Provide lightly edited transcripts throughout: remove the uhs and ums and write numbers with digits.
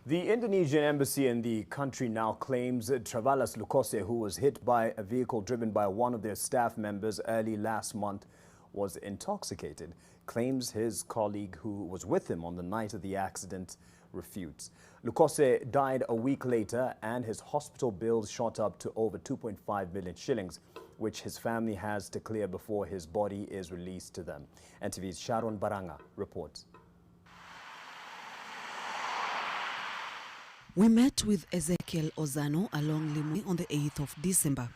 The Indonesian embassy in the country now claims Travalas Lukose, who was hit by a vehicle driven by one of their staff members early last month, was intoxicated. Claims his colleague who was with him on the night of the accident refutes. Lukose died a week later and his hospital bills shot up to over 2.5 million shillings, which his family has to clear before his body is released to them. NTV's Sharon Baranga reports. We met with Ezekiel Ozano along Limwe on the 8th of December.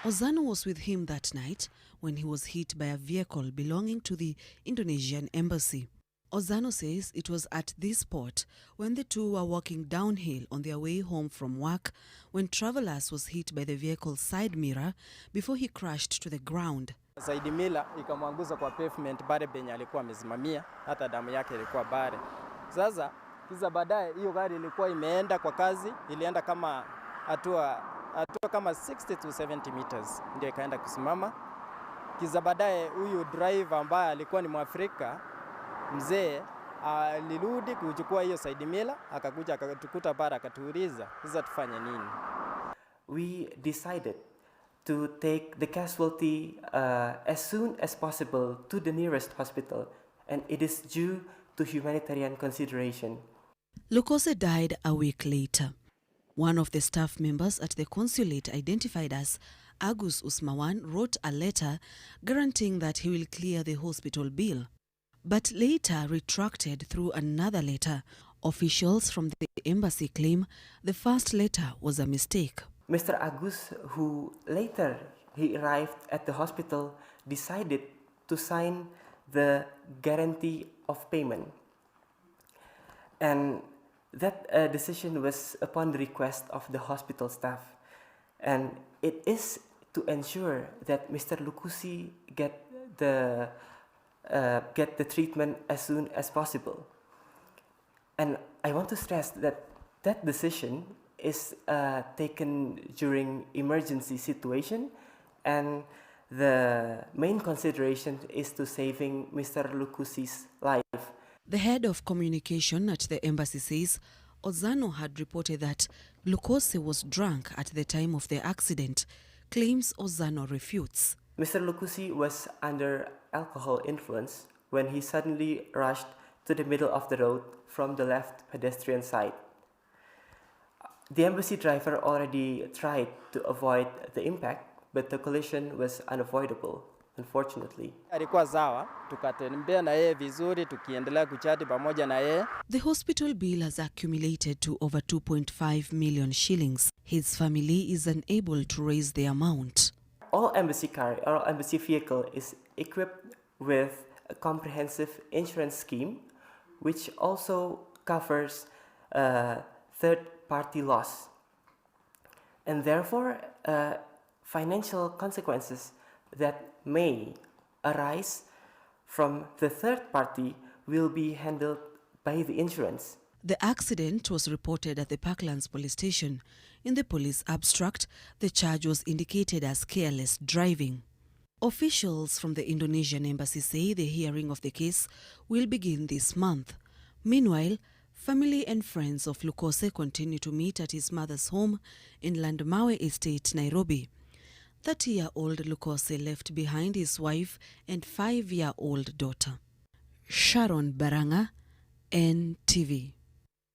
Ozano was with him that night when he was hit by a vehicle belonging to the Indonesian embassy. Ozano says it was at this spot when the two were walking downhill on their way home from work when Travalas was hit by the vehicle's side mirror before he crashed to the ground. Side mirror ikamwanguza kwa pavement bare benye alikuwa amesimamia, hata damu yake ilikuwa bare. Sasa kiza baadaye hiyo gari ilikuwa imeenda kwa kazi, ilienda kama hatua kama 60 to 70 meters ndio ikaenda kusimama. Kiza baadaye huyu driver ambaye alikuwa ni Mwafrika mzee alirudi kuchukua hiyo side mirror, akakuja akatukuta bara akatuuliza sasa tufanye nini. We decided to take the casualty as soon as possible to the nearest hospital, and it is due to humanitarian consideration. Lukose died a week later. One of the staff members at the consulate, identified as Agus Usmawan, wrote a letter guaranteeing that he will clear the hospital bill, but later retracted through another letter. Officials from the embassy claim the first letter was a mistake. Mr. Agus, who later he arrived at the hospital, decided to sign the guarantee of payment. And that decision was upon the request of the hospital staff. And it is to ensure that Mr. Lukose get the treatment as soon as possible. And I want to stress that that decision is taken during emergency situation, and the main consideration is to saving Mr. Lukose's life. The head of communication at the embassy says Ozano had reported that Lukose was drunk at the time of the accident. Claims Ozano refutes. Mr. Lukose was under alcohol influence when he suddenly rushed to the middle of the road from the left pedestrian side. The embassy driver already tried to avoid the impact, but the collision was unavoidable, unfortunately. The hospital bill has accumulated to over 2.5 million shillings. His family is unable to raise the amount. All embassy car or embassy vehicle is equipped with a comprehensive insurance scheme, which also covers third-party loss. And therefore, financial consequences that may arise from the third party will be handled by the insurance. The accident was reported at the Parklands police station. In the police abstract, the charge was indicated as careless driving. Officials from the Indonesian embassy say the hearing of the case will begin this month. Meanwhile, family and friends of Lukose continue to meet at his mother's home in Landmawe Estate, Nairobi. 30-year-old Lukose left behind his wife and 5-year-old daughter. Sharon Baranga, NTV.